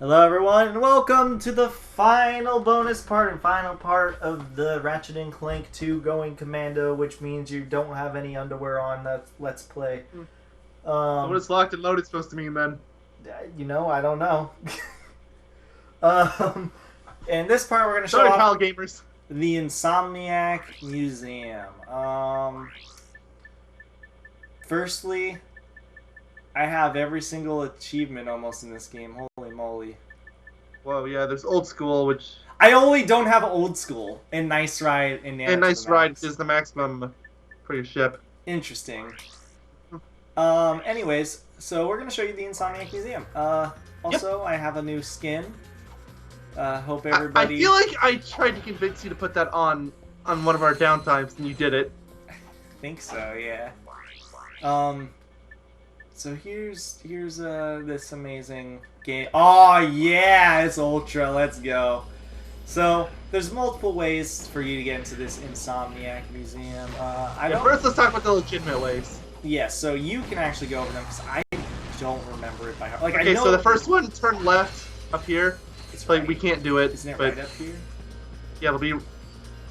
Hello everyone and welcome to the final bonus part and final part of the Ratchet and Clank 2 Going Commando, which means you don't have any underwear on that Let's Play. What is locked and loaded supposed to mean then? I don't know. um, in this part we're going to show Sorry, off pal gamers. the Insomniac Museum. Firstly, I have every single achievement almost in this game. Holy moly. Whoa, yeah, there's old school, which I only don't have old school and nice ride and a nice ride is the maximum for your ship. Interesting. Anyways, so we're gonna show you the Insomniac Museum. Also, I have a new skin. Hope everybody. I feel like I tried to convince you to put that on one of our downtimes, and you did it. I think so, yeah. So here's this amazing game. Oh yeah, it's Ultra. Let's go. So there's multiple ways for you to get into this Insomniac Museum. First, let's talk about the legitimate ways. Yeah, so you can actually go over them because I don't remember it by heart. Like, Okay, I know so the first one, turn left up here. It's like right. we can't do it. Isn't it but right up here? yeah, it'll be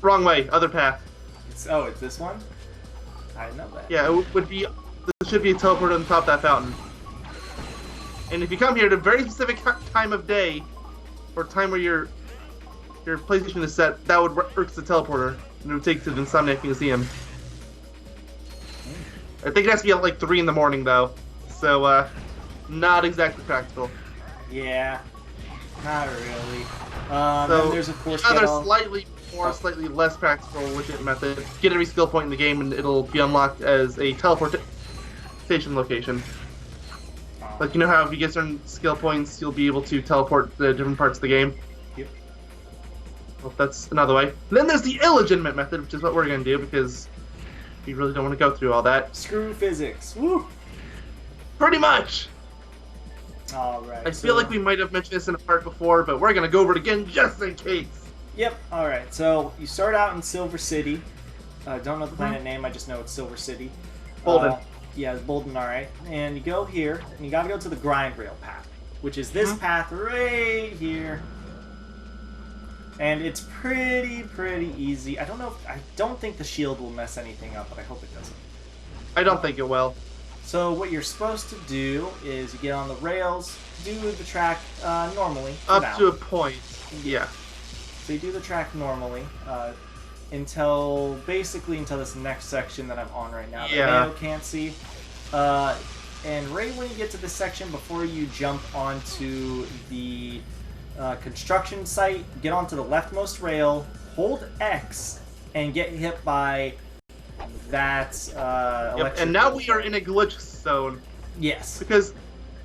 wrong way, other path. It's this one. I know that. Yeah, it would be. There should be a teleporter on the top of that fountain. And if you come here at a very specific time of day, or time where your PlayStation is set, that would work as the teleporter, and it would take you to the Insomniac Museum. I think it has to be at like 3 in the morning though, so not exactly practical. Yeah, not really. So Then there's of course another slightly slightly less practical legit method. Get every skill point in the game, and it'll be unlocked as a teleportation location. Like, you know how if you get certain skill points, you'll be able to teleport to different parts of the game? Yep. Well, that's another way. Then there's the illegitimate method, which is what we're going to do, because we really don't want to go through all that. Screw physics. Woo! Pretty much! Alright. I feel like we might have mentioned this in a part before, but we're going to go over it again just in case. Yep, alright. So, you start out in Silver City. I don't know the planet name, I just know it's Silver City. Bolden. Yeah, Bolden, alright. And you go here, and you gotta go to the grind rail path, which is this path right here. And it's pretty easy. I don't think the shield will mess anything up, but I hope it doesn't. I don't think it will. So what you're supposed to do is you get on the rails, do the track normally. Up to a point, yeah. So you do the track normally until this next section that I'm on right now. Yeah. That Mayo can't see. And right when you get to this section, before you jump onto the construction site, get onto the leftmost rail, hold X, and get hit by that electric. And now we are in a glitch zone. Yes. Because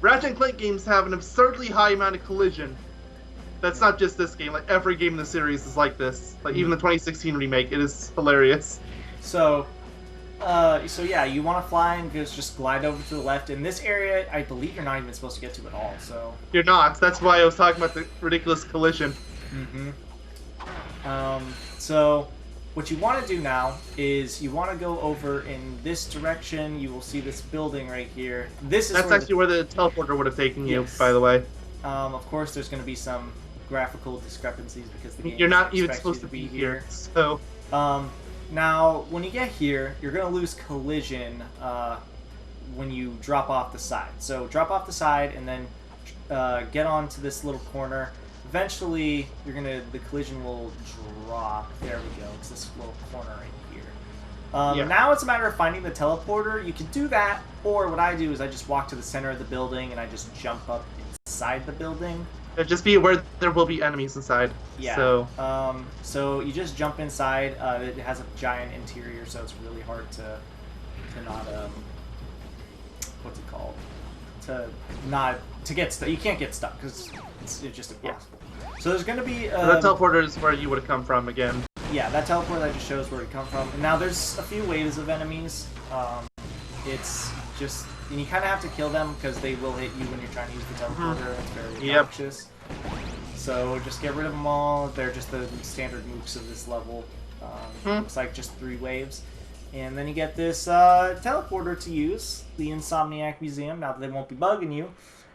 Ratchet and Clank games have an absurdly high amount of collision. That's not just this game. Like, every game in the series is like this. Like, even the 2016 remake, it is hilarious. So yeah, you want to fly and just glide over to the left. In this area, I believe you're not even supposed to get to at all. So you're not. That's why I was talking about the ridiculous collision. So what you want to do now is you want to go over in this direction. You will see this building right here. That's actually where the teleporter would have taken you, yes. By the way. Of course, there's going to be some graphical discrepancies because the game you're not even supposed to be here. So. Now, when you get here, you're going to lose collision when you drop off the side. So drop off the side and then get onto this little corner. Eventually, the collision will drop. There we go. It's this little corner right here. Now it's a matter of finding the teleporter. You can do that, or what I do is I just walk to the center of the building and I just jump up inside the building. Just be aware there will be enemies inside. Yeah. So you just jump inside. It has a giant interior, so it's really hard to not what's it called? To get stuck. You can't get stuck because it's just impossible. So there's going to be that teleporter is where you would have come from again. Yeah, that teleporter that just shows where you come from. And now there's a few waves of enemies. It's just. And you kind of have to kill them because they will hit you when you're trying to use the teleporter. It's very obnoxious. So just get rid of them all. They're just the standard mooks of this level. Looks like just 3 waves. And then you get this teleporter to use, the Insomniac Museum, now that they won't be bugging you.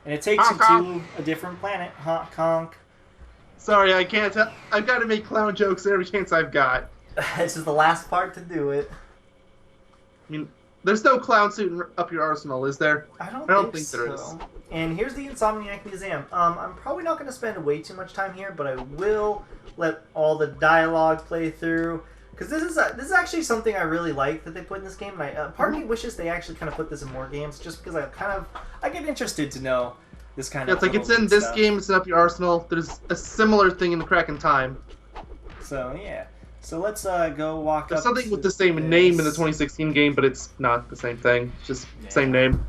And it takes Honk, you honk. to a different planet. Honk, honk. Sorry, I can't tell. I've got to make clown jokes every chance I've got. This is the last part to do it. I mean, there's no clown suit up your arsenal, is there? I don't think there so. is. And here's the Insomniac Museum. I'm probably not going to spend way too much time here, but I will let all the dialogue play through. Because this is actually something I really like that they put in this game. And part of me wishes they actually kind of put this in more games, just because I get interested to know this kind Yeah, of. it's like it's in this stuff. game, it's in Up Your Arsenal. There's a similar thing in the Crack in Time. So yeah, so let's go walk There's up. something to with the same this. name in the 2016 game, but it's not the same thing. It's just same name.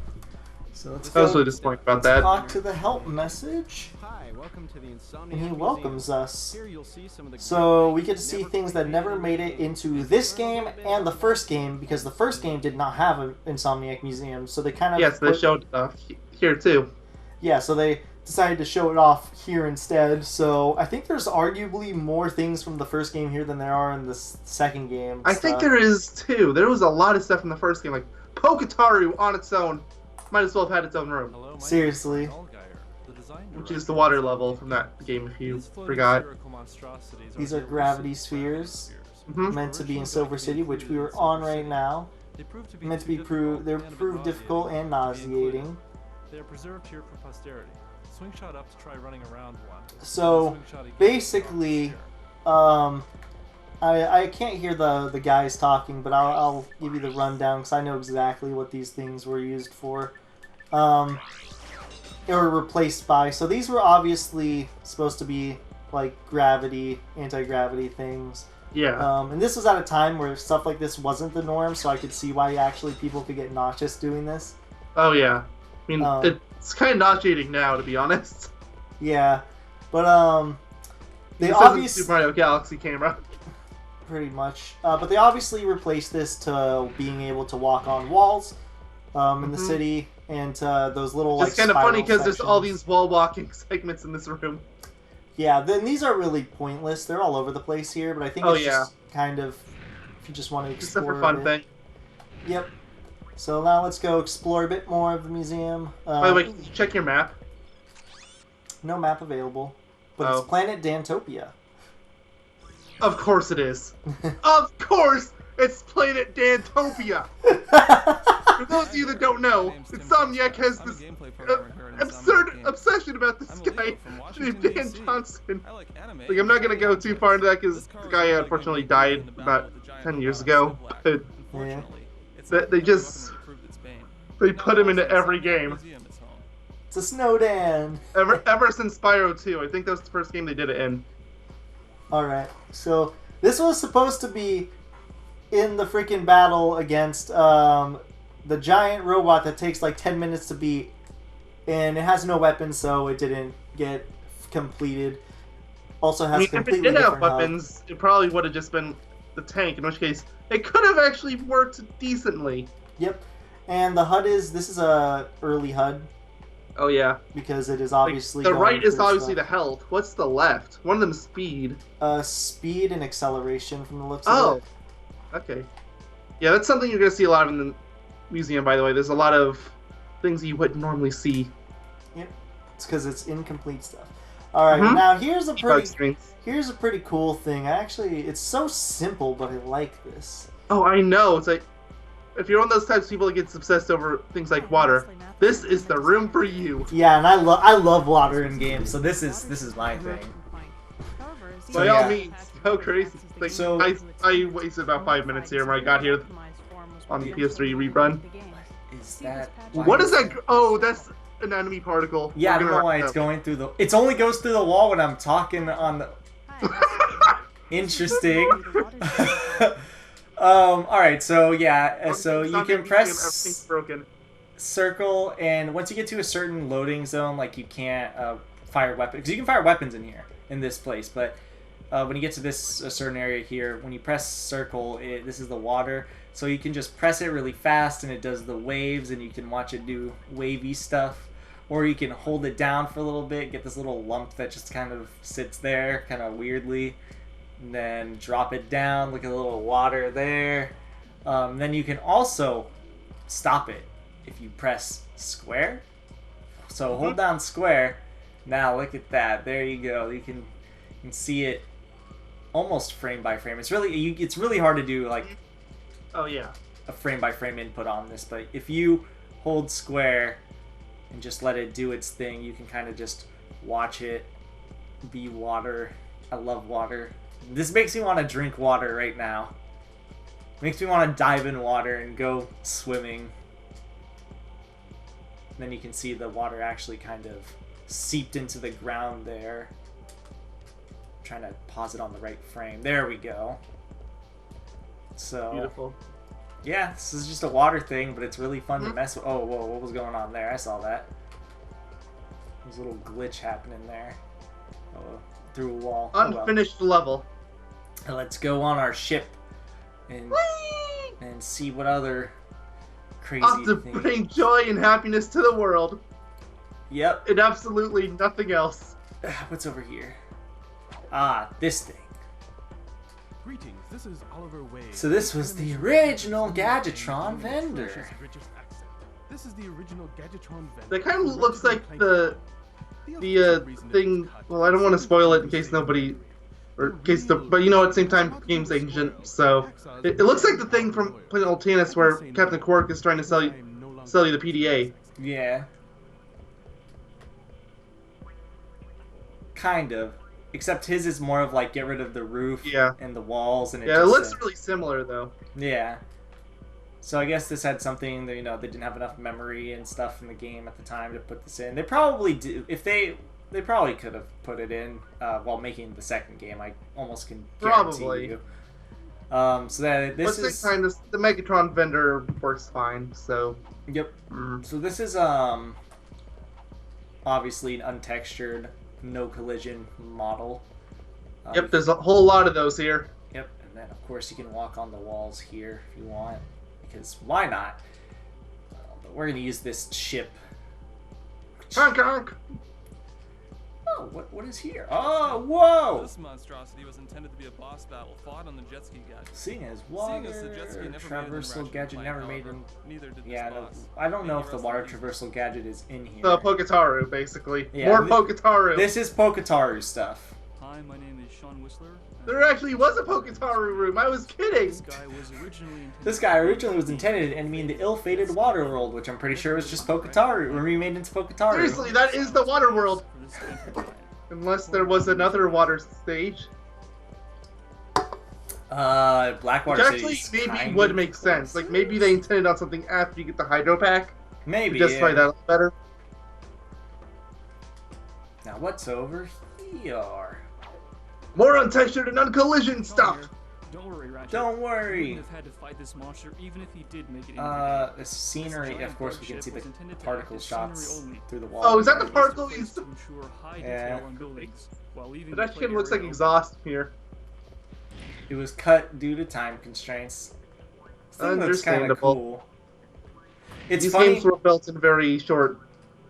So let's I was go really disappointed about that. talk to the help message. Hi, welcome to the Insomniac And he Museum. welcomes us. Here you'll see some of the So we great get to see never things that played never made it into this game and the first game, because the first game did not have an Insomniac Museum. So they kind of Yes, they showed here too. Yeah, so they decided to show it off here instead. So I think there's arguably more things from the first game here than there are in the second game. I think there is too. There was a lot of stuff in the first game, like Poketaru on its own. Might as well have had its own room. Hello, my Seriously. name is Yogaidr, the design Which is director the water of level Deliveryman. from that game, if you These floating forgot. spherical monstrosities These the are elusive gravity gravity spheres. Mhm. Meant to be in Originally Silver going to be City, which we included were in on Silver right City. now. They proved to be Meant to too be proved. They're difficult and a bit proved difficult and nauseating to be included. nauseating. They are preserved here for posterity. Swing shot up to try running around one. So Swing shot again basically, around the sphere. I can't hear the guys talking, but I'll give you the rundown because I know exactly what these things were used for. They were replaced by. So these were obviously supposed to be like gravity, anti-gravity things. Yeah. And this was at a time where stuff like this wasn't the norm, so I could see why actually people could get nauseous doing this. Oh yeah. I mean, Um, it's kind of nauseating now, to be honest. Yeah, but they This isn't obviously Super Mario Galaxy camera. pretty much, but they obviously replaced this to being able to walk on walls in the Mhm. city and those little like. It's kind of funny because because there's all these wall walking segments in this room. Yeah, then these are really pointless. They're all over the place here, but I think Oh, it's yeah. just kind of if you just want to Just a explore. for fun a bit. thing. Yep. So now let's go explore a bit more of the museum. By the way, can you check your map? No map available, but Oh. it's Planet Dantopia. Of course it is. Of course, it's Planet Dantopia. For those of you that don't know, Insomniac has this absurd obsession about this guy named Dan Johnson. Like, I'm not gonna go too far into that because the guy unfortunately died about 10 years ago. But Yeah. they put him into every game. It's a Snowdan. Ever since Spyro 2. I think that was the first game they did it in. Alright, so this was supposed to be in the freaking battle against the giant robot that takes like 10 minutes to beat. And it has no weapons, so it didn't get completed. Also has I mean, if it completely did have different health. weapons, it probably would have just been the tank, in which case it could have actually worked decently. Yep. And the HUD this is a early HUD Oh yeah. because it is Like, obviously the going right is through obviously the stuff. health. What's the left? One of them is speed. Speed and acceleration from the looks Oh. of it. Okay. Yeah, that's something you're gonna see a lot of in the museum, by the way. There's a lot of things you wouldn't normally see. Yep. It's because it's incomplete stuff. Alright, Mhm. now here's a Bug pretty strings. Here's a pretty cool thing. It's so simple, but I like this. Oh, I know. It's like, if you're one of those types of people that gets obsessed over things like water, this is the room for you. Yeah, and I love water in games, so this is my thing. So, By yeah. all means, go crazy. Like, So- I wasted about 5 minutes here when I got here on the PS3 rerun. Is that What is that? Oh, that's an enemy particle. Yeah, I We're don't gonna know why wrap it's up. going through the. It only goes through the wall when I'm talking on the. Interesting. All right, so yeah, so you can Everything's press broken. circle, and once you get to a certain loading zone, like you can't fire weapons because you can fire weapons in here in this place, but when you get to this a certain area here, when you press circle, this is the water, so you can just press it really fast, and it does the waves, and you can watch it do wavy stuff, or you can hold it down for a little bit, get this little lump that just kind of sits there, kind of weirdly. And then drop it down, look at the little water there. Then you can also stop it if you press square. So hold down square. Now look at that. There you go. You can see it almost frame by frame. It's really hard to do like Oh yeah. a frame by frame input on this, but if you hold square and just let it do its thing, you can kind of just watch it be water. I love water. This makes me want to drink water right now. Makes me want to dive in water and go swimming. Then you can see the water actually kind of seeped into the ground there. I'm trying to pause it on the right frame. There we go. So Beautiful. yeah, this is just a water thing, but it's really fun to mess with. Oh, whoa, what was going on there? I saw that. There's a little glitch happening there. Oh, through a wall. Unfinished level. And let's go on our ship and see what other crazy Off to things. bring joy and happiness to the world. Yep. And absolutely nothing else. What's over here? Ah, this thing. Greetings, this is Oliver Wade. So this was the original Gadgetron vendor. This is the original Gadgetron vendor. That kind of looks like the thing. Well, I don't want to spoil it in case nobody, or in case but you know, at the same time, the game's ancient, so it looks like the thing from Planet Altanus where Captain Quark is trying to sell you the PDA. Yeah. Kind of. Except his is more of like get rid of the roof and the walls, and it looks really similar though. Yeah. So I guess this had something that, you know, they didn't have enough memory and stuff in the game at the time to put this in. They probably do. If they probably could have put it in while making the second game. I almost can guarantee you. So that this is kind of the Megatron vendor works fine. So yep. So this is obviously an untextured, no collision model. Yep, there's a whole lot of those here. Yep, and then of course you can walk on the walls here if you want, because why not? But we're gonna use this ship. Honk honk. Oh, what is here? Oh, whoa! This monstrosity was intended to be a boss battle fought on the jet ski gadget. Seeing as water the jet ski never traversal made gadget never made in. in. Neither did Yeah, this no, boss. I don't know Maybe if the rest water in peace. traversal gadget is in here. The Poketaru, basically. Yeah, More Poketaru. This is Poketaru stuff. Hi, my name is Sean Whistler. There actually was a Poketaru room. I was kidding. This guy was originally intended. This guy originally was intended to mean the ill-fated water world, which I'm pretty sure was just Poketaru, or remade into Poketaru. Seriously, that is the water world. For this enterprise. Unless there was another water stage. Blackwater Which actually City's maybe kind would of make sense. Like, maybe they intended on something after you get the Hydro Pack. Maybe, To justify that a little better. Now, what's over here? More untextured and uncollision stuff. Don't worry, Ratchet. Don't He worry. wouldn't have had to fight this monster even if he did make it into the game. The scenery, This of course, we giant can see the ship was intended to particle act as scenery shots only. through the wall. Oh, is that the It was particle to he's... ensure high Yeah. detail on buildings, while leaving It the actually play looks like area exhaust here. It was cut due to time constraints. This thing looks kind of Understandable. cool. It's These funny. games were built in very short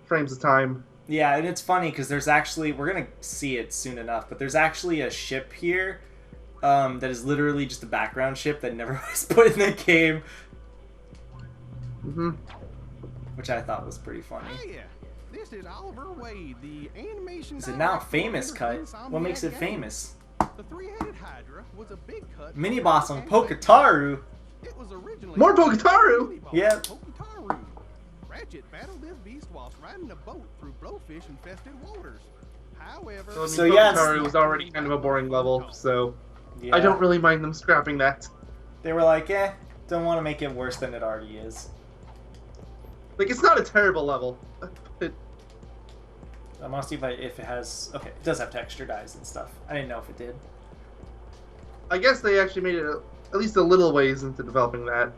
frames of time. Yeah, and it's funny because there's actually, we're gonna see it soon enough, but there's actually a ship here that is literally just a background ship that never was put in the game, which I thought was pretty funny. Hey, this is Oliver Wade, the animation. Is it now director famous for cut? Insomniac What makes it Games. famous? The three-headed Hydra was a big cut. Mini boss on Poketaru. It was originally More Poketaru? mini boss Yep. Poketaru. Ratchet battled this beast whilst riding a boat through blowfish-infested waters. However, So, yeah, it's- Poketaru was already kind of a boring level, so Yeah. I don't really mind them scrapping that. They were like, don't want to make it worse than it already is. Like, it's not a terrible level. I want to see if it has. Okay, it does have textured eyes and stuff. I didn't know if it did. I guess they actually made it at least a little ways into developing that.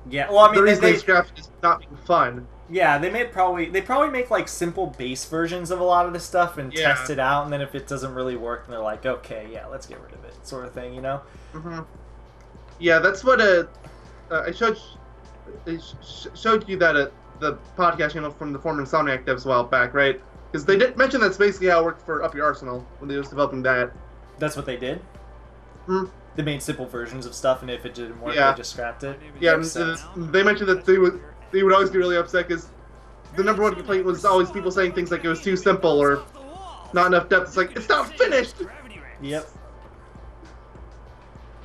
Yeah, well, I The mean, reason they they scrapped it is not being fun. yeah, they probably make like simple base versions of a lot of this stuff and Yeah. test it out, and then if it doesn't really work, then they're like, okay, yeah, let's get rid of it, sort of thing, you know? Yeah, that's what I showed you that the podcast channel from the former Insomniac devs a while back, right? Because they did mention that's basically how it worked for Up Your Arsenal when they was developing that. That's what they did. They made simple versions of stuff, and if it didn't work, Yeah. they just scrapped it. Yeah, Makes sense. they mentioned that they would always get really upset because the number one complaint was always people saying things like it was too simple or not enough depth. It's like, it's not finished! Yep.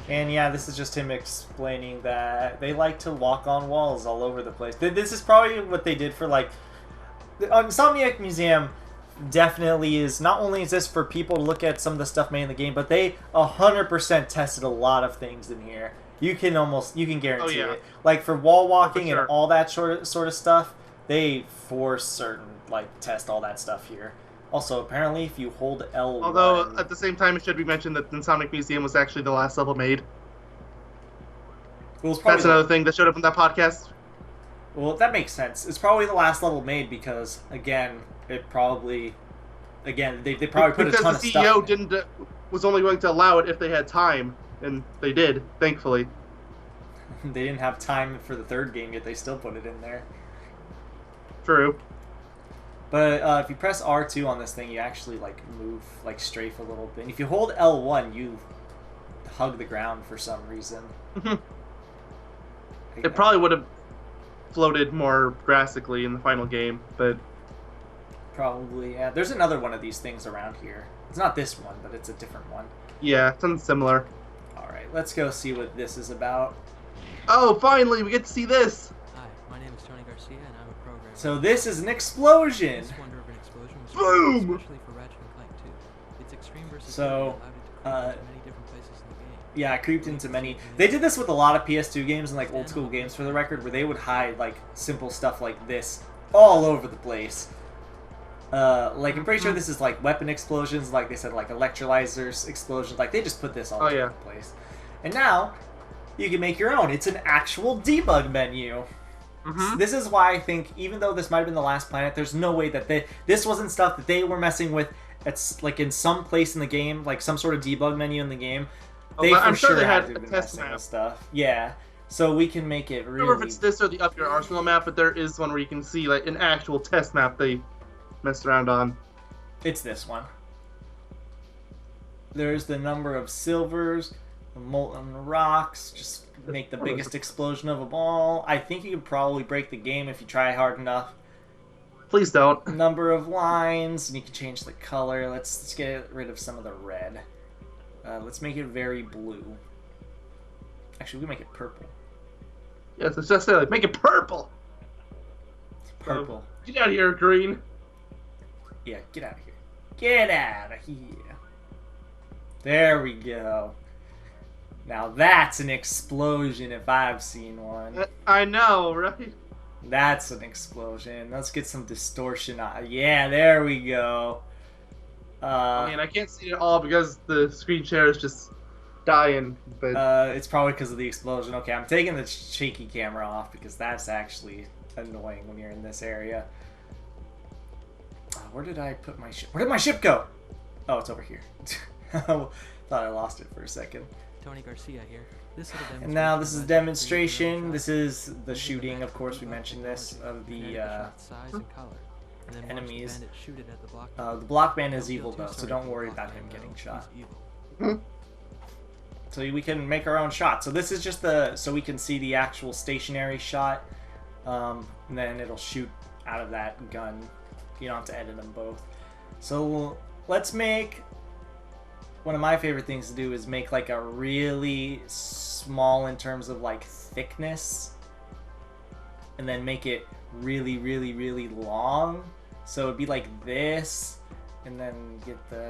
And yeah, this is just him explaining that they like to walk on walls all over the place. This is probably what they did for, like... The Insomniac Museum definitely is... Not only is this for people to look at some of the stuff made in the game, but they 100% tested a lot of things in here. You can guarantee it. Like, for wall walking and all that sort of stuff, they for certain, like, test all that stuff here. Also, apparently, if you hold L1... Although, at the same time, it should be mentioned that the Insomniac Museum was actually the last level made. Well, that's another thing that showed up in that podcast. Well, that makes sense. It's probably the last level made because, again, they probably put a ton of stuff in it. Because the CEO was only going to allow it if they had time, and they did, thankfully. They didn't have time for the third game, yet they still put it in there. True. But if you press R2 on this thing, you actually like move, like strafe a little bit. And if you hold L1, you hug the ground for some reason. It probably would have floated more drastically in the final game, but... Probably, yeah. There's another one of these things around here. It's not this one, but it's a different one. Yeah, something similar. Alright, let's go see what this is about. Oh, finally, we get to see this! Hi, my name is Tony Garcia, and I'm a programmer. So this is an explosion! This wonder of an explosion was Boom! especially for Ratchet Clank 2. Its extreme versatility So, allowed it to creep into many different places in the game. Yeah, I creeped into many. They did this with a lot of PS2 games and like old school games, for the record, where they would hide like simple stuff like this all over the place. Like I'm pretty sure this is like weapon explosions, like they said, like electrolyzers explosions. Like they just put this all over the place. And now you can make your own. It's an actual debug menu. This is why I think, even though this might have been the last planet, there's no way that this wasn't stuff that they were messing with. It's like in some place in the game, like some sort of debug menu in the game. They for I'm sure they had to have a been test messing map. with stuff. Yeah, so we can make it I really. don't remember if it's this or the Up Your Arsenal map, but there is one where you can see like an actual test map they messed around on. It's this one. There's the number of silvers, the molten rocks. Just make the biggest explosion of them all. I think you could probably break the game if you try hard enough. Please don't. Number of lines, and you can change the color. Let's get rid of some of the red. Let's make it very blue. Actually, we can make it purple. Yes, it's just like make it purple. It's purple. Get out of here, green. Yeah, get out of here. Get out of here. There we go. Now that's an explosion if I've seen one. I know, right? That's an explosion. Let's get some distortion on. Yeah, there we go. I mean, I can't see it all because the screen share is just dying. But it's probably because of the explosion. Okay, I'm taking the shaky camera off because that's actually annoying when you're in this area. Where did I put my ship? Where did my ship go? Oh, it's over here. Thought I lost it for a second. Tony Garcia here. And now this is a demonstration. This is the shooting, of course, we mentioned this, of the enemies. The block man is evil though, so don't worry about him getting shot. So we can make our own shot. So this is just so we can see the actual stationary shot, and then it'll shoot out of that gun. You don't have to edit them both. So let's make... One of my favorite things to do is make like a really small in terms of like thickness, and then make it really, really, really long. So it'd be like this, and then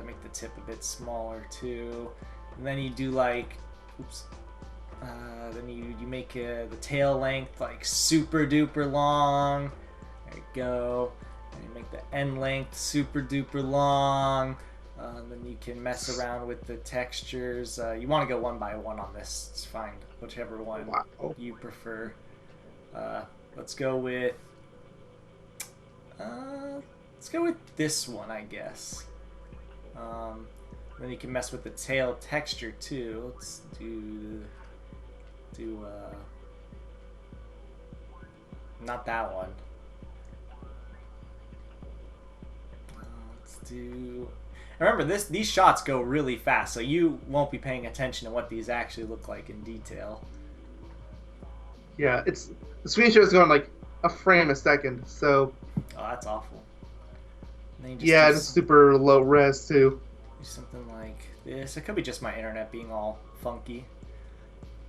make the tip a bit smaller too. And then you do like, then you make the tail length like super duper long. There you go. And you make the end length super duper long. Then you can mess around with the textures. You want to go one by one on this. It's fine. Whichever one you prefer. Let's go with this one, I guess. Then you can mess with the tail texture too. Let's do not that one. Let's do... Remember, these shots go really fast, so you won't be paying attention to what these actually look like in detail. Yeah, the screen share is going like a frame a second, so Oh, that's awful. And then you just Yeah, do it's super low res too. something like this. It could be just my internet being all funky.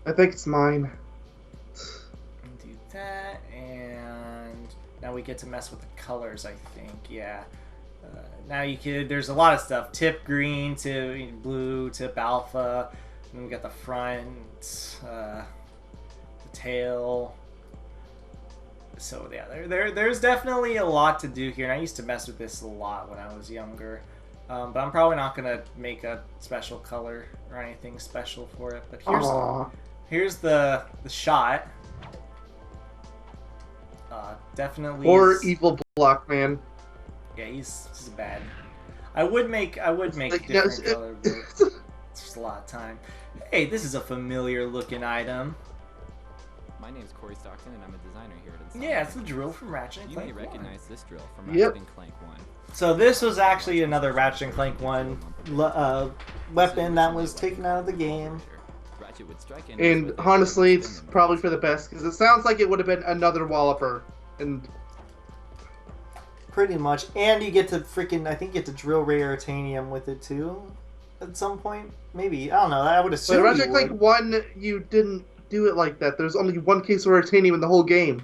I think it's mine. And do that, and now we get to mess with the colors, I think. Yeah. Now you could. There's a lot of stuff. Tip green to blue, tip alpha. And then we got the front, the tail. So yeah, there's definitely a lot to do here. And I used to mess with this a lot when I was younger. But I'm probably not gonna make a special color or anything special for it. But here's the shot. Definitely. Or evil block man. Yeah, he's bad. I would make Like, different yes, color, but it's just a lot of time. Hey, this is a familiar looking item. My name's Corey Stockton, and I'm a designer here at Insomniac. Yeah, it's the drill from Ratchet and You may Clank 1. recognize this drill from Yep. Ratchet Clank 1. So this was actually another Ratchet and Clank 1 weapon that was taken out of the game. Ratchet would strike And honestly, it's probably for the best because it sounds like it would have been another Walloper. And Pretty much. And you get to I think you get to drill rare titanium with it too at some point. Maybe. I don't know. I would assume but Ratchet Clank 1, you didn't do it like that. There's only one case of titanium in the whole game.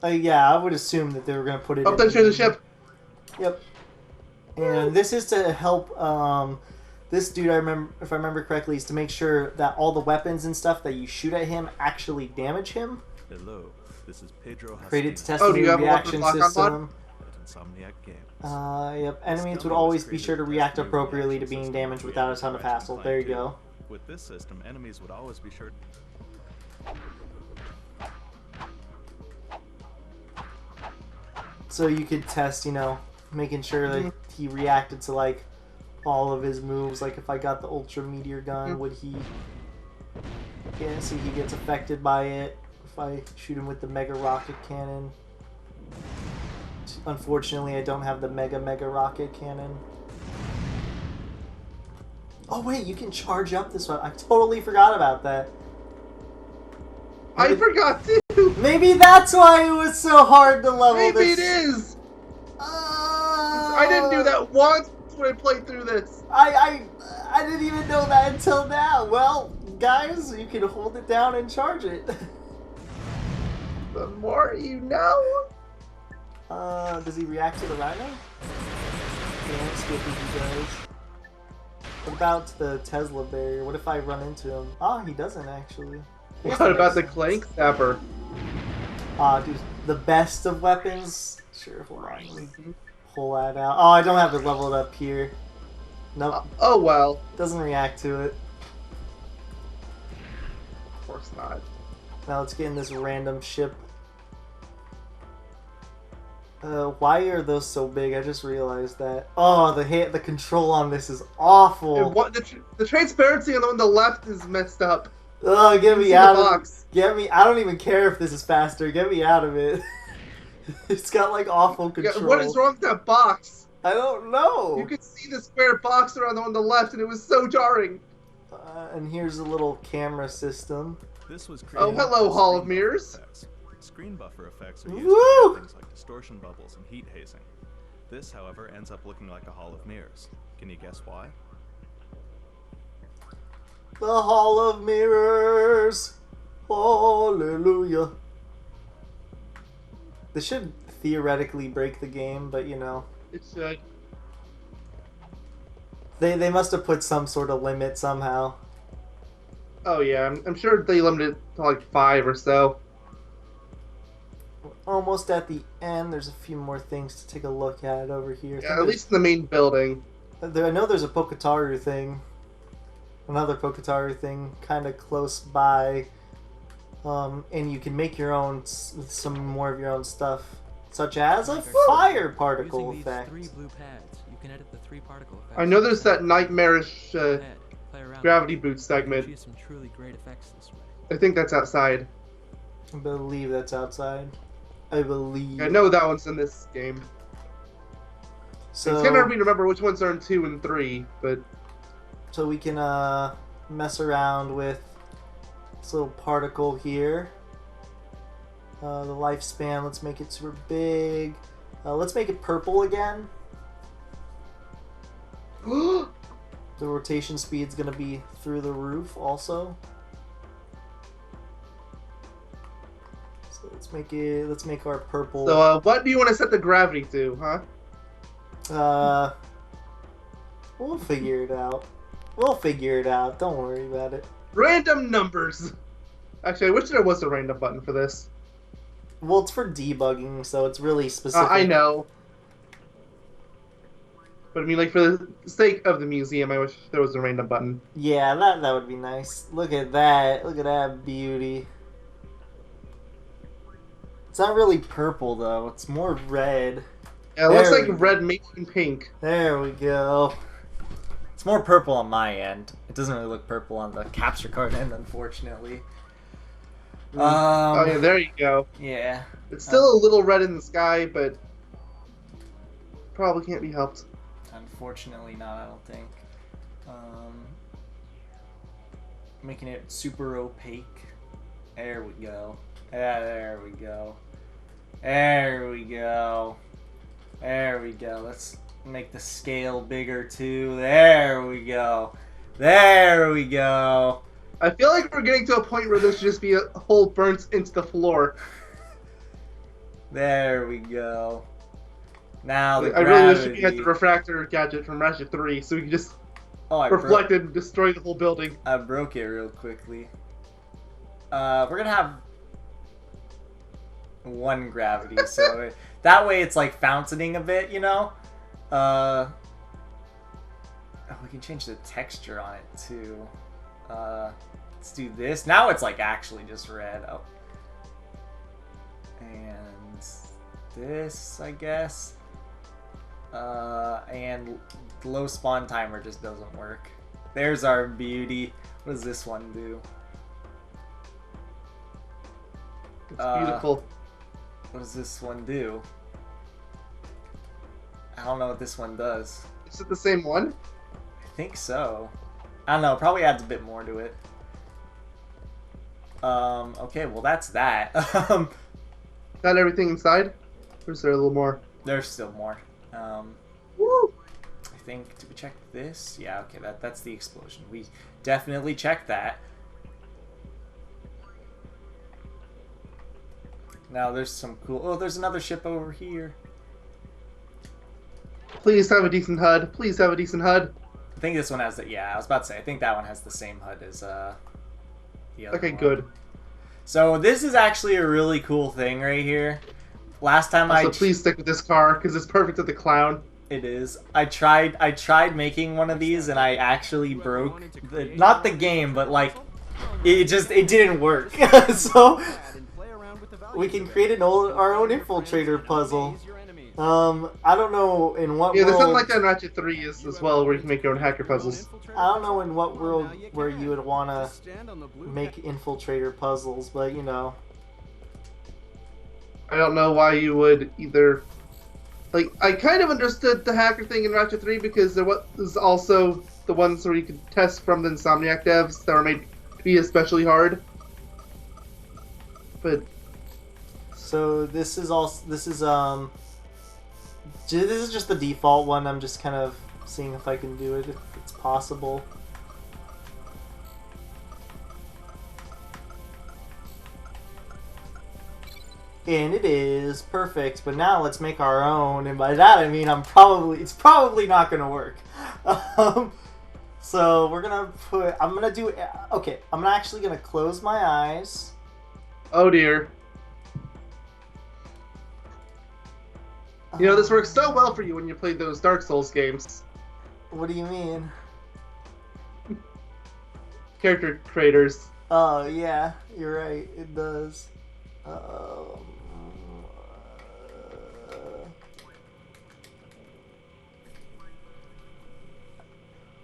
Yeah, I would assume that they were going to put it Oh, in there's the ship. Yep. And this is to help this dude, if I remember correctly, is to make sure that all the weapons and stuff that you shoot at him actually damage him. Hello, this is Pedro Created to Hastina test Oh, the do new you have a reaction weapon lock-on system. at Insomniac Games. Yep. Enemies would always be sure to react appropriately to being damaged without a ton of hassle. There you go. With this system, enemies would always be sure. So you could test, making sure that he reacted to like all of his moves. Like if I got the Ultra Meteor Gun, would he? Yeah, see, he gets affected by it. If I shoot him with the Mega Rocket Cannon. Unfortunately, I don't have the Mega Rocket Cannon. Oh wait, you can charge up this one. I totally forgot about that. I forgot too. Maybe that's why it was so hard to level Maybe this. it is. I didn't do that once when I played through this. I didn't even know that until now. Well, guys, you can hold it down and charge it. The more you know. Does he react to the Rhino? Yeah, skip if he does. What about the Tesla barrier? What if I run into him? Ah, he doesn't actually. What about the Clank Snapper? Dude, the best of weapons? Sure, hold on. Let me pull that out. Oh, I don't have it leveled up here. Nope. Oh well. Doesn't react to it. Of course not. Now let's get in this random ship. Why are those so big? I just realized that. Oh, the control on this is awful. And what the transparency on the left is messed up. Oh, get You me see out the of box. Get me. I don't even care if this is faster. Get me out of it. It's got like awful Yeah, control. what is wrong with that box? I don't know. You could see the square box around on the left, and it was so jarring. And here's a little camera system. This was Oh, created hello, for Hall screen of Mirrors. buffer effects. Screen buffer effects are used Woo! to create things like distortion bubbles and heat hazing. This, however, ends up looking like a Hall of Mirrors. Can you guess why? The Hall of Mirrors. Hallelujah. This should theoretically break the game, but It should. they must have put some sort of limit somehow. Oh yeah, I'm sure they limited it to like 5 or so. Almost at the end. There's a few more things to take a look at over here. Yeah, at least in the main building. I know there's a Poketaru thing. Another Poketaru thing kind of close by. And you can make your own, some more of your own stuff. Such as a fire particle Using effect. these 3 blue pads, you can edit the 3 particle effects. I know there's that nightmarish Go ahead, play around gravity with it. boot segment. Achieve some truly great effects this way. I think that's outside. I believe that's outside. I believe. I know that one's in this game. So, It's gonna remember which ones are in 2 and 3, but so we can mess around with this little particle here. The lifespan, let's make it super big. Let's make it purple again. The rotation speed's gonna be through the roof also. So let's make our purple. So, what do you want to set the gravity to, huh? We'll figure it out. We'll figure it out. Don't worry about it. Random numbers! Actually, I wish there was a random button for this. Well, it's for debugging, so it's really specific. I know. But I mean, like, for the sake of the museum, I wish there was a random button. Yeah, that would be nice. Look at that. Look at that beauty. It's not really purple, though. It's more red. Yeah, it looks like red making pink. There we go. It's more purple on my end. It doesn't really look purple on the capture card end, unfortunately. Oh, yeah, there you go. Yeah. It's still a little red in the sky, but probably can't be helped. Unfortunately not, I don't think. Making it super opaque. There we go. Yeah, there we go. There we go. There we go. Let's make the scale bigger too. There we go. There we go. I feel like we're getting to a point where this should just be a hole burnt into the floor. There we go. Now the I gravity. really wish we had the refractor gadget from Ratchet 3, so we could just reflect it and destroy the whole building. I broke it real quickly. We're gonna have one gravity, so that way it's like fountaining a bit, you know? Oh, we can change the texture on it too. Let's do this. Now it's like actually just red. Oh. And this, I guess. And low spawn timer just doesn't work. There's our beauty. What does this one do? It's beautiful. What does this one do? I don't know what this one does. Is it the same one? I think so. I don't know. It probably adds a bit more to it. Okay, well that's that. Is that everything inside? Or is there a little more? There's still more. Woo! I think, did we check this? Yeah, okay, that's the explosion. We definitely checked that. Now there's some cool... Oh, there's another ship over here. Please have a decent HUD. Please have a decent HUD. I think this one has the... Yeah, I was about to say, I think that one has the same HUD as the other Okay, one. good. So this is actually a really cool thing right here. Last time also, please stick with this car, because it's perfect with the clown. It is. I tried making one of these, and I actually broke not the game, but like it didn't work. So we can create our own infiltrator puzzle. I don't know in what Yeah, there's world. something like that in Ratchet 3 as well, where you can make your own hacker puzzles. I don't know in what world where you would want to make infiltrator puzzles, but you know. I don't know why you would either... Like, I kind of understood the hacker thing in Ratchet 3 because there was also the ones where you could test from the Insomniac devs that were made to be especially hard. But... So this is just the default one. I'm just kind of seeing if I can do it, if it's possible. And it is perfect, but now let's make our own, and by that I mean it's probably not gonna work. So we're gonna I'm actually gonna close my eyes. Oh dear. You know, this works so well for you when you play those Dark Souls games. What do you mean? Character creators. Oh yeah, you're right, it does.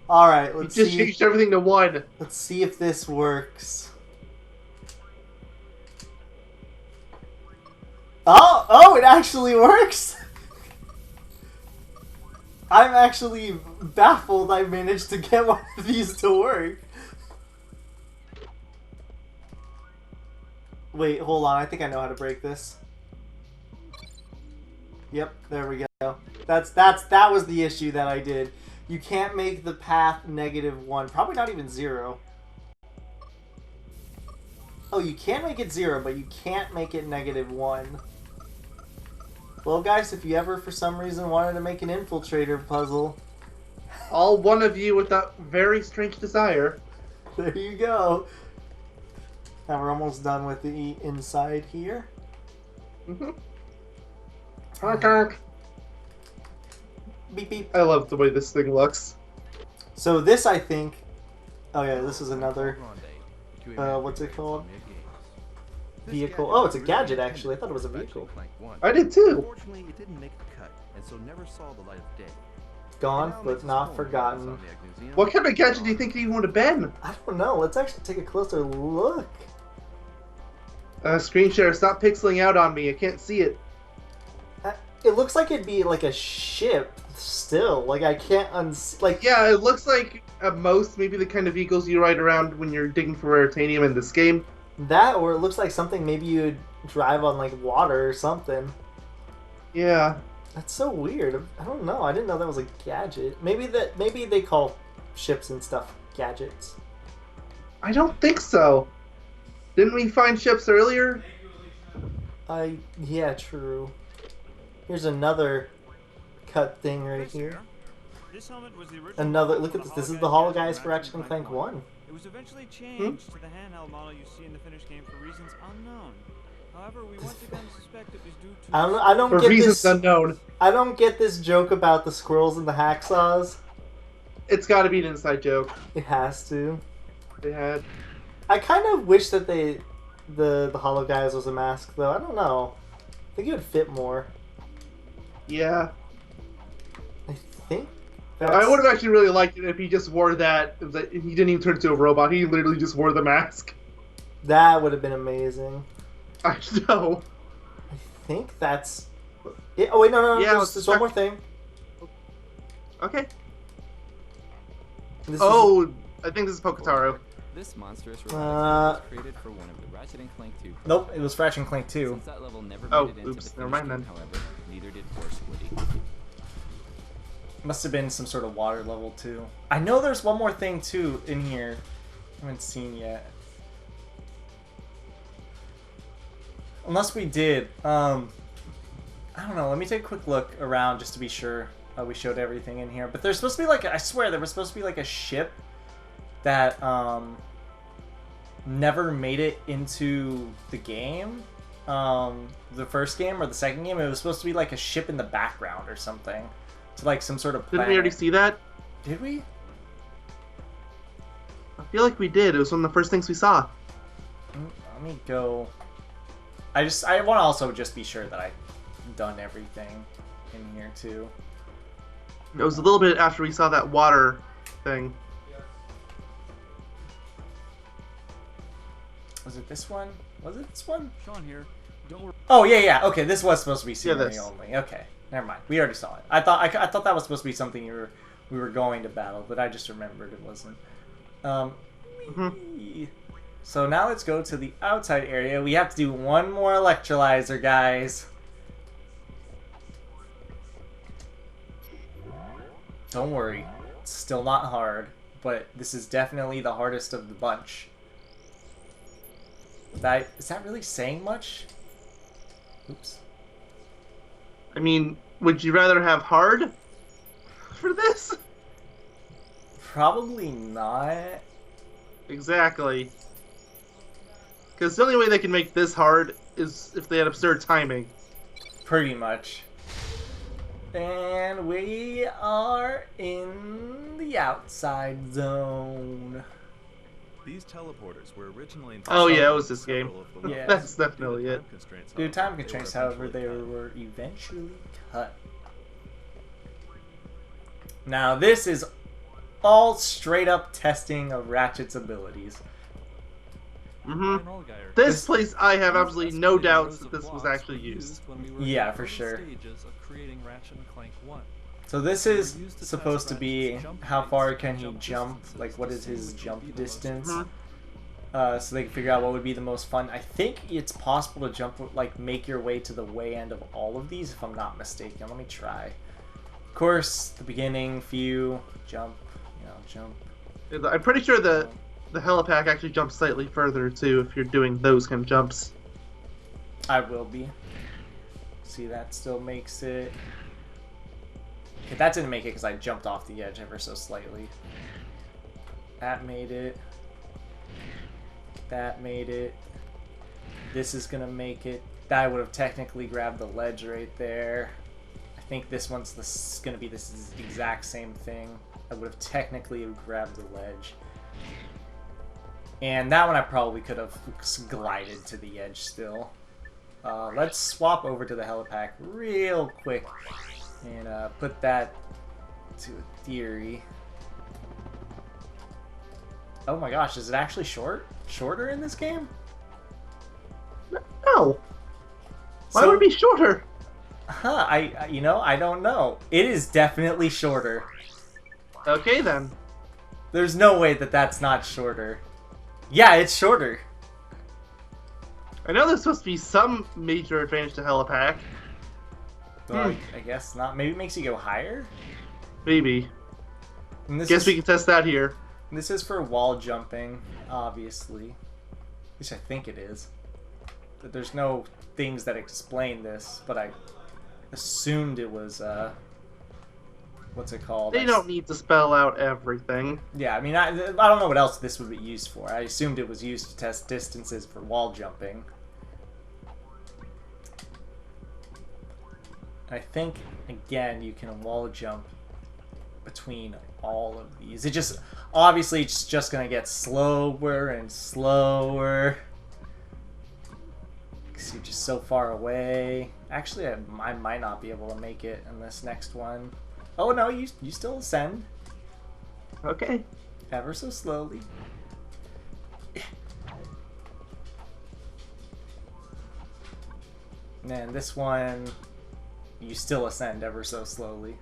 Alright, let's You just see. changed everything to 1. Let's see if this works. Oh, it actually works! I'm actually baffled I managed to get one of these to work. Wait, hold on, I think I know how to break this. Yep, there we go. That was the issue that I did. You can't make the path -1. Probably not even 0. Oh, you can make it 0, but you can't make it -1. Well, guys, if you ever for some reason wanted to make an infiltrator puzzle, All one of you with that very strange desire. there you go. Now we're almost done with the inside here. Honk. Beep beep. I love the way this thing looks. So this, I think. Oh yeah, this is another. What's it called? Vehicle. Oh, it's a gadget actually. I thought it was a vehicle. I did too. Unfortunately, it didn't make the cut, and so never saw the light of day. Gone but not forgotten. Insomniac Museum. What kind of gadget do you think he would have been? I don't know. Let's actually take a closer look. Screen share, stop pixeling out on me. I can't see it. It looks like it'd be like a ship still. Like I can't like. Yeah, it looks like at most maybe the kind of vehicles you ride around when you're digging for raritanium in this game. That, or it looks like something maybe you'd drive on like water or something. Yeah. That's so weird. I don't know. I didn't know that was a gadget. Maybe they call ships and stuff gadgets. I don't think so. Didn't we find ships earlier? Yeah, true. Here's another cut thing right here. This helmet was the original Another, model look for at this. the This is Hologuise the Hollow gadget Guys for Ratchet Ratchet Clank 1. It was eventually changed to the handheld model you see in the finished game for reasons unknown. However, we once again suspect it was due to I don't For get reasons this. unknown. I don't get this joke about the squirrels and the hacksaws. It's gotta be an inside joke. It has to. They had. I kind of wish that the Hollow Guys was a mask though. I don't know. I think it would fit more. Yeah. I think. I would have actually really liked it if he just wore that. He didn't even turn into a robot. He literally just wore the mask. That would have been amazing. I know. I think that's. Yeah, oh wait, no, Yeah, there's one more thing. Okay. This Oh, I think this is Pokotaro. This monstrous Uh, robot was created for one of the Ratchet and Clank 2 Nope, it was Ratchet Clank 2. Since that level never Oh, made it into oops, the never finished mind game, then. however, neither did Force Woody. Must have been some sort of water level too. I know there's one more thing too in here I haven't seen yet. Unless we did. I don't know. Let me take a quick look around just to be sure we showed everything in here. But there's supposed to be like, I swear there was supposed to be like a ship that never made it into the game. The first game or the second game. It was supposed to be like a ship in the background or something. To like some sort of planet. Didn't we already see that? Did we? I feel like we did. It was one of the first things we saw. Let me go. I want to also just be sure that I've done everything in here too. It was a little bit after we saw that water thing. Was it this one? Was it this one? Sean here. Don't worry. Oh yeah. Okay, this was supposed to be scenery this. only. Okay, never mind. We already saw it. I thought that was supposed to be something we were going to battle, but I just remembered it wasn't. So now let's go to the outside area. We have to do one more electrolyzer, guys. Don't worry, it's still not hard, but this is definitely the hardest of the bunch. Is that really saying much? Oops. I mean, would you rather have hard for this? Probably not. Exactly. Because the only way they can make this hard is if they had absurd timing. Pretty much. And we are in the outside zone. These teleporters were originally Oh, intended yeah, it for was this game. several of the Yeah. levels. That's definitely Due to it. time constraints, Due to time however, constraints, they however, they eventually cut. were eventually cut. Now, this is all straight up testing of Ratchet's abilities. Mm-hmm. Hollow This place, I have absolutely no doubts that this was actually used. Yeah, for sure. Stages of creating Ratchet and Clank 1. So this is supposed to be how far can he jump, like what is his jump distance. so they can figure out what would be the most fun. I think it's possible to jump, like, make your way to the way end of all of these, if I'm not mistaken. Let me try. Of course, the beginning, few, jump, jump. I'm pretty sure the helipack actually jumps slightly further too if you're doing those kind of jumps. I will be. See, that still makes it. Okay, that didn't make it because I jumped off the edge ever so slightly. That made it. That made it. This is gonna make it. I would have technically grabbed the ledge right there. I think this one's gonna be this exact same thing. I would have technically grabbed the ledge. And that one I probably could have glided to the edge still. Let's swap over to the helipack real quick and put that to a theory. Oh my gosh, is it actually shorter in this game? No. Why would it be shorter? Huh, I don't know. It is definitely shorter. Okay then. There's no way that that's not shorter. Yeah, it's shorter. I know there's supposed to be some major advantage to helipack. Well, I guess not. Maybe it makes you go higher? Maybe. And this Guess we can test that here. This is for wall jumping, obviously. At least I think it is. There's no things that explain this, but I assumed it was, what's it called? They don't need to spell out everything. Yeah, I mean, I don't know what else this would be used for. I assumed it was used to test distances for wall jumping. I think, again, you can wall jump between all of these. It just, obviously, it's just going to get slower and slower. Because you're just so far away. Actually, I might not be able to make it in this next one. Oh, no, you still ascend. Okay. Ever so slowly. And then this one, you still ascend ever so slowly.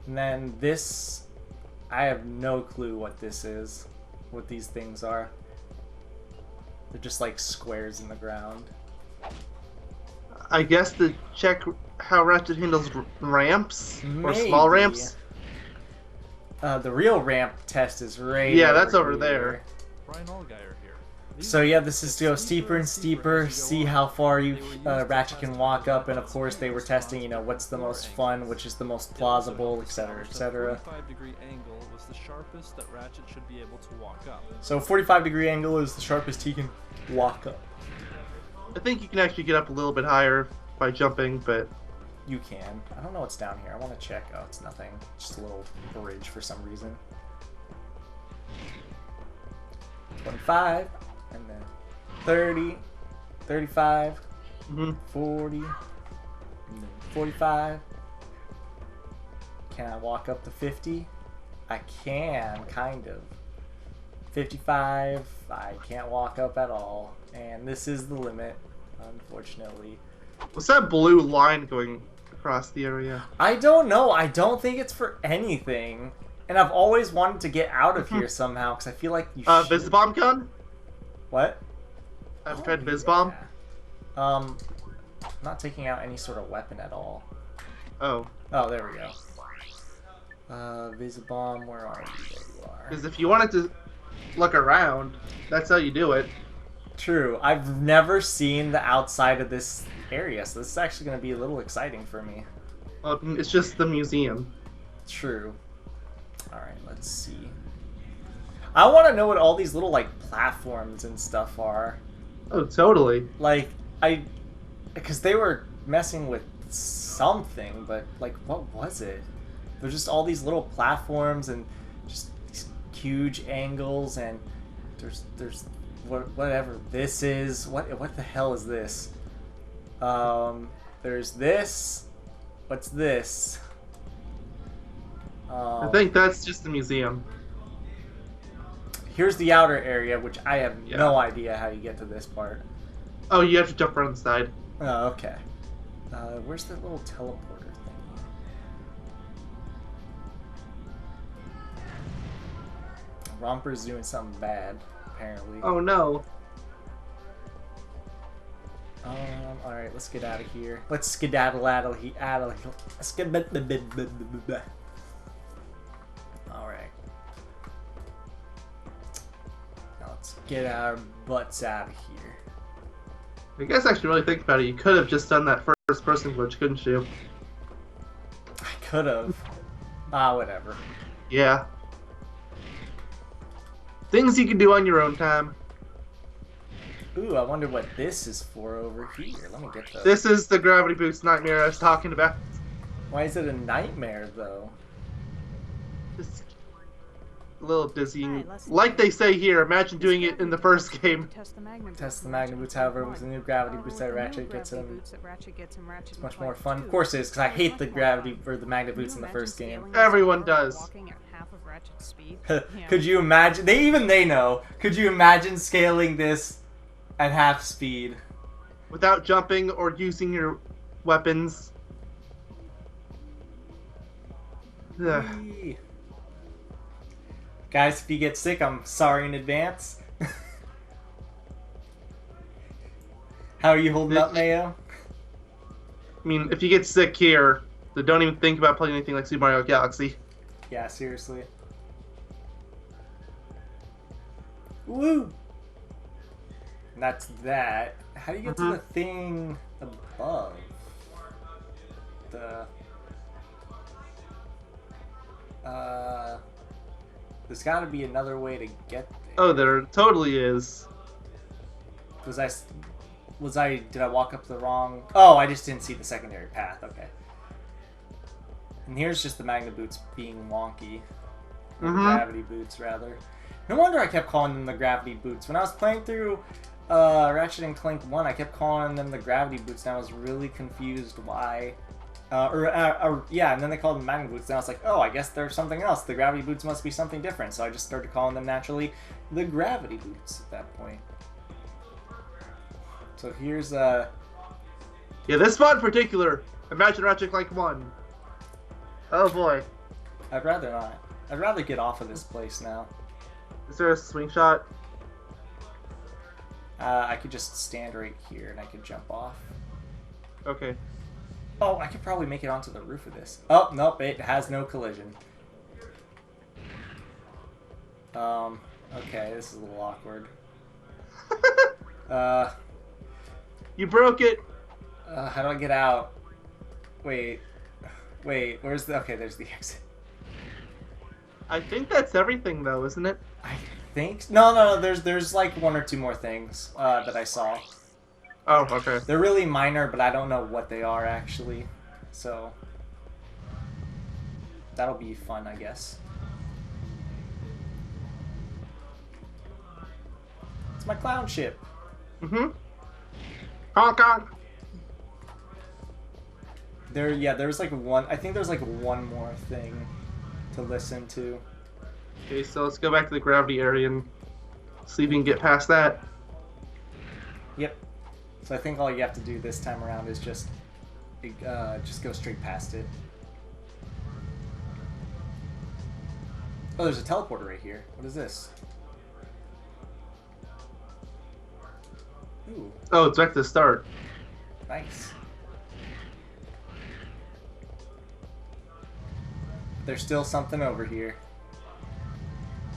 And then this, I have no clue what this is, what these things are. They're just like squares in the ground. I guess to check how Ratchet handles ramps or Maybe. small ramps. The real ramp test is right. Yeah, that's over here. there. Brian Allgaier here. So yeah, this is to go steeper and steeper, see how far you Ratchet can walk up, and of course they were testing, what's the most fun, which is the most plausible, etc., etc. 45-degree angle was the sharpest that Ratchet should be able to walk up. So 45-degree angle is the sharpest he can walk up. I think you can actually get up a little bit higher by jumping, but You can. I don't know what's down here. I want to check. Oh, it's nothing. Just a little bridge for some reason. 25, and then 30, 35, 40, and then 45. Can I walk up to 50? I can, kind of. 55, I can't walk up at all. And this is the limit, unfortunately. what's that blue line going across the area? I don't know. I don't think it's for anything. And I've always wanted to get out of here somehow, because I feel like you should. Bizbomb gun? What? I've tried Bizbomb. Yeah. I'm not taking out any sort of weapon at all. Oh. Oh, there we go. Visibomb, where are you? There you are. Because if you wanted to look around, that's how you do it. True. I've never seen the outside of this area, so this is actually going to be a little exciting for me. Well, it's just the museum. True. Alright, let's see. I want to know what all these little, like, platforms and stuff are. Oh, totally. Like, because they were messing with something, but, like, what was it? There's just all these little platforms and just these huge angles, and there's whatever this is. What the hell is this? There's this. What's this? I think that's just the museum. Here's the outer area, which I have no idea how you get to this part. Oh, you have to jump around the side. Oh, okay. Where's the little teleporter thingy? Romper's doing something bad, apparently. Oh no. Alright, let's get out of here. Let's skedaddle out of here. Alright. Now let's get our butts out of here. I guess actually really think about it, you could have just done that first person glitch, couldn't you? I could have. Ah, whatever. Yeah. Things you can do on your own time. Ooh, I wonder what this is for over here. Let me get those. This is the gravity boost nightmare I was talking about. Why is it a nightmare, though? It's a little dizzying. Alright, let's Like they say here, imagine doing it in the first game. Test the magnet Test the magnet boots, however, with the new gravity boost that Ratchet gets in. It's much more fun. Of course it is, because I hate the gravity or the magnet boots in the first game. Everyone does. Could you imagine? Even they know. Could you imagine scaling this at half speed? Without jumping or using your weapons. Ugh. Whee! Guys, if you get sick, I'm sorry in advance. How are you holding up, Mayo? I mean, if you get sick here, then don't even think about playing anything like Super Mario Galaxy. Yeah, seriously. Woo! And that's that. How do you get to the thing above? There's got to be another way to get there. Oh, there totally is. Did I walk up the wrong? Oh, I just didn't see the secondary path. Okay. And here's just the magnet boots being wonky. Or the gravity boots, rather. No wonder I kept calling them the gravity boots. When I was playing through Ratchet and Clank 1, I kept calling them the gravity boots, and I was really confused why. Yeah, and then they called them magnet boots, and I was like, oh, I guess they're something else. The gravity boots must be something different. So I just started calling them naturally the gravity boots at that point. So here's Yeah, this spot in particular. Imagine Ratchet Clank 1. Oh boy. I'd rather not. I'd rather get off of this place now. Is there a swing shot? I could just stand right here and I could jump off. Okay. Oh, I could probably make it onto the roof of this. Oh, nope, it has no collision. Okay, this is a little awkward. You broke it! How do I get out? Wait, where's the... Okay, there's the exit. I think that's everything though, isn't it? I think... No, there's like one or two more things that I saw. Oh, okay. They're really minor, but I don't know what they are, actually. So... that'll be fun, I guess. It's my clown ship. Mm-hmm. Honk honk! There's like one... I think there's like one more thing to listen to. Okay, so let's go back to the gravity area and see if we can get past that. Yep. So I think all you have to do this time around is just go straight past it. Oh, there's a teleporter right here. What is this? Ooh, Oh, it's back to the start. nice. There's still something over here.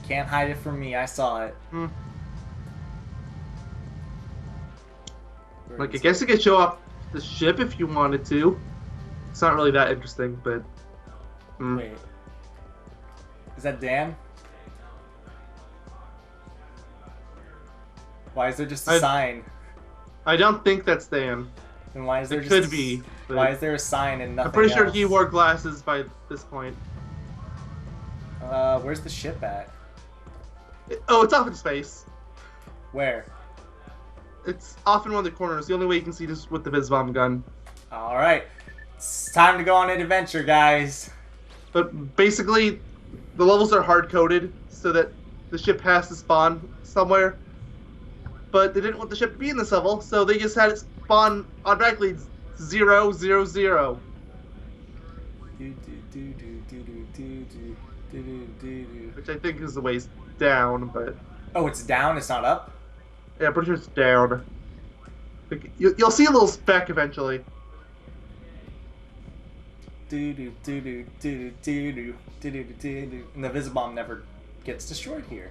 Can't hide it from me. I saw it. Hmm. Where Like, I is guess you could show up the ship if you wanted to. It's not really that interesting, but... it? Wait. Is that Dan? Why is there just a sign? I don't think that's Dan. And why is there It just could be. but Why is there a sign and nothing I'm pretty sure else? he wore glasses by this point. Where's the ship at? Oh, it's off in space. Where? It's off in one of the corners. The only way you can see this with the Viz Bomb gun. Alright. It's time to go on an adventure, guys. But basically, the levels are hard-coded so that the ship has to spawn somewhere. But they didn't want the ship to be in this level, so they just had it spawn automatically 0, 0, 0. Do-do-do-do. which I think is the ways down, but Oh, it's down. It's not up. yeah, I'm pretty sure it's down. Like, you'll see a little speck eventually. Do-do-do-do-do-do-do. Do-do-do-do-do. And the Visibomb never gets destroyed here.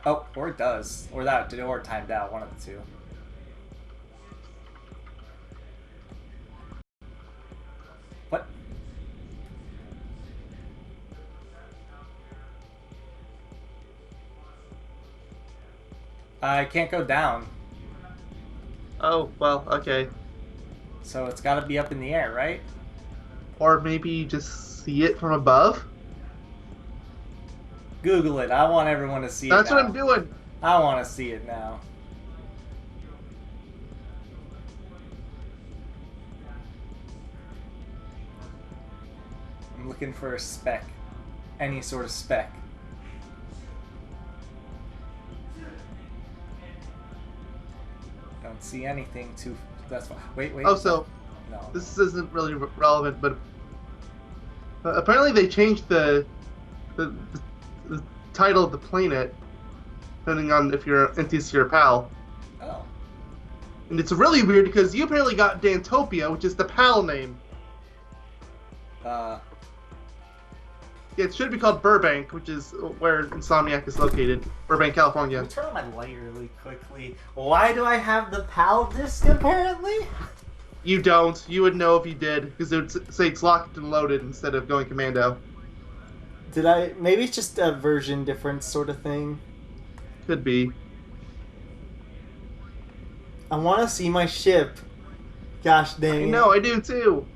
Oh, or it does. Or that, or it timed out. One of the two. What? I can't go down. Oh, well, okay. So it's got to be up in the air, right? Or maybe just see it from above? Google it. I want everyone to see it. That's now. what I'm doing. I want to see it now. I'm looking for a speck. Any sort of speck. Don't see anything too. That's fine. Wait. Oh, so No. this isn't really relevant, but apparently they changed the title of the planet depending on if you're NTC or PAL. Oh. And it's really weird because you apparently got Dantopia, which is the PAL name. Yeah, it should be called Burbank, which is where Insomniac is located. Burbank, California. Let me turn on my light really quickly. Why do I have the PAL disc apparently? You don't. You would know if you did, because it would say it's locked and loaded instead of going commando. Did I? Maybe it's just a version difference sort of thing. Could be. I want to see my ship. Gosh dang it. No, I do too.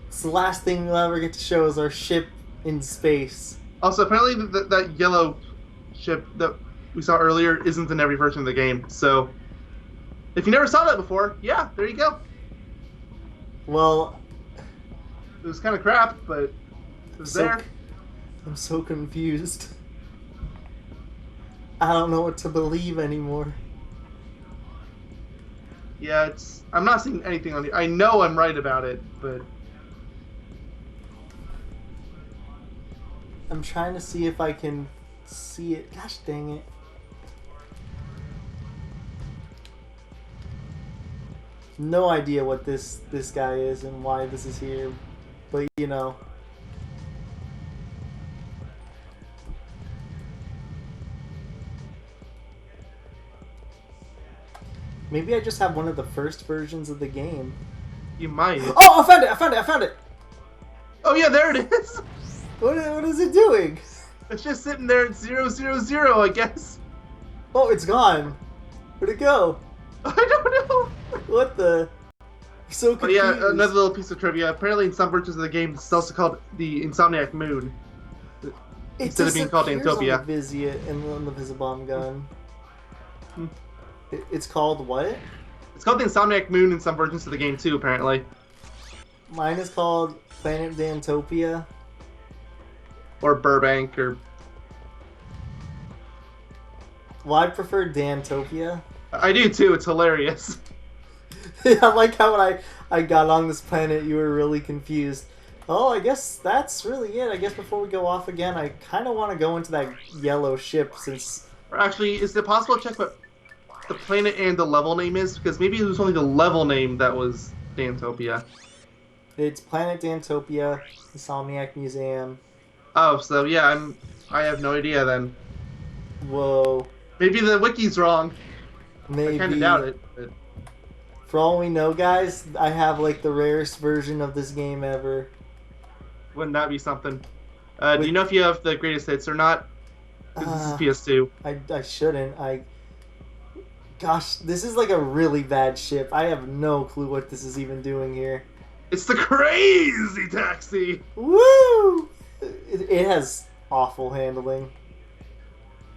It's the last thing we'll ever get to show is our ship in space. Also, apparently that yellow ship that we saw earlier isn't in every version of the game. So, if you never saw that before, yeah, there you go. Well, It was kind of crap, but it was there. I'm so confused. I don't know what to believe anymore. Yeah, it's. I'm not seeing anything on the. I know I'm right about it, but I'm trying to see if I can see it. Gosh dang it. No idea what this guy is and why this is here, but you know. Maybe I just have one of the first versions of the game. you might. Oh, I found it! I found it! I found it! Oh yeah, there it is. What is it doing? It's just sitting there at 000, I guess. Oh, it's gone. Where'd it go? I don't know. What the? I'm so But confused. yeah, another little piece of trivia. Apparently, in some versions of the game, it's also called the Insomniac Moon. Instead of being called disappears Antopia. on the Visia and on the Visibomb gun. Hmm. It's called what? It's called the Insomniac Moon in some versions of the game too, apparently. Mine is called Planet Dantopia. Or Burbank, or... Well, I prefer Dantopia. I do too, it's hilarious. I like how when I got on this planet, you were really confused. Oh, I guess that's really it. I guess before we go off again, I kind of want to go into that yellow ship since... Or actually, is it possible to check what the planet and the level name is? Because maybe it was only the level name that was Dantopia. It's Planet Dantopia, Insomniac Museum. Oh, so yeah, I have no idea then. Whoa. Maybe the wiki's wrong. Maybe. I kind of doubt it. But... For all we know, guys, I have like the rarest version of this game ever. Wouldn't that be something? Do you know if you have the greatest hits or not? 'Cause this is PS2. I shouldn't. Gosh, this is like a really bad ship. I have no clue what this is even doing here. It's the Crazy Taxi! Woo! It has awful handling.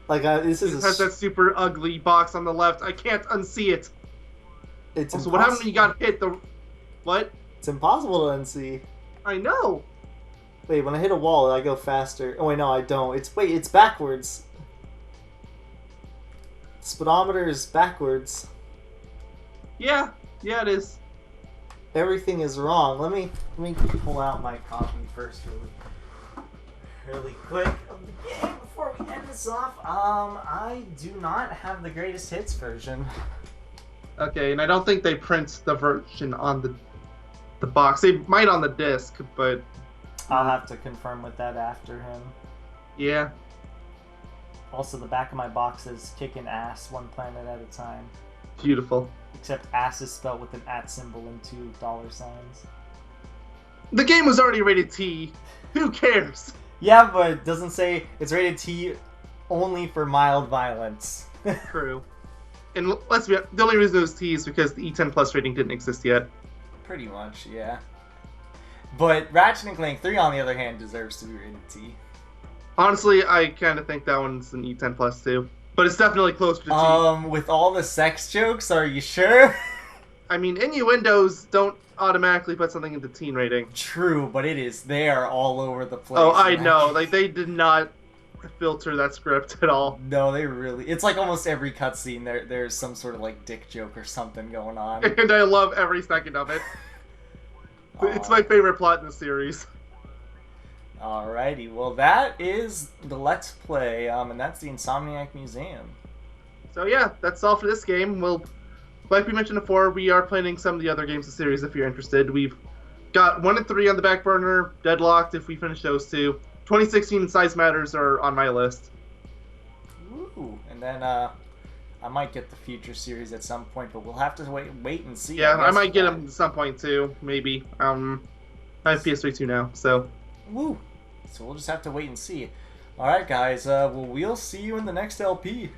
Like, this is It has that super ugly box on the left. I can't unsee it. It's Also, what happened when you got hit? What? It's impossible to unsee. I know. Wait, when I hit a wall, I go faster. Oh wait, no, I don't. It's backwards. Speedometer is backwards. Yeah, it is. everything is wrong. Let me pull out my copy first, really quick of the game before we end this off. I do not have the greatest hits version. Okay, and I don't think they print the version on the box. They might on the disc, but I'll have to confirm with that after him. yeah. Also, the back of my box says kicking ass one planet at a time. Beautiful. Except ass is spelled with an at symbol and $2 signs. The game was already rated T. Who cares? Yeah, but it doesn't say it's rated T only for mild violence. True. And let's be honest, the only reason it was T is because the E10 Plus rating didn't exist yet. Pretty much, yeah. But Ratchet & Clank 3, on the other hand, deserves to be rated T. Honestly, I kind of think that one's an E10 Plus too. But it's definitely closer to T. With all the sex jokes, are you sure? I mean, innuendos don't automatically put something into teen rating. True, but they are all over the place. Oh, I know. Like, they did not filter that script at all. No, they really... It's like almost every cutscene there's some sort of, like, dick joke or something going on. And I love every second of it. It's my favorite plot in the series. Alrighty, well that is the Let's Play, and that's the Insomniac Museum. So yeah, that's all for this game. Well, like we mentioned before, we are planning some of the other games of the series if you're interested. We've got 1 and 3 on the back burner, Deadlocked if we finish those 2. 2016 Size Matters are on my list. Ooh, and then I might get the Future series at some point, but we'll have to wait and see. Yeah, I might get them at some point too, maybe. I have PS3 too now, so. Woo! So we'll just have to wait and see. Alright guys, well we'll see you in the next LP.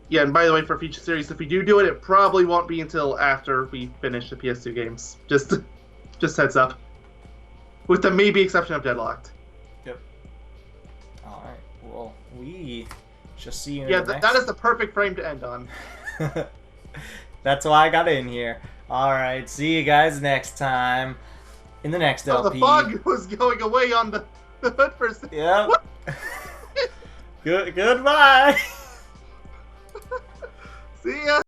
Yeah, and by the way, for Future series, if we do it, it probably won't be until after we finish the PS2 games. Just heads up. With the maybe exception of Deadlocked. Yep. Alright, well, we shall see you in Yeah, the next... that is the perfect frame to end on. That's why I got in here. Alright, see you guys next time. In the next Oh, LP. the fog was going away on the hood for a second. Yep. Goodbye. See ya.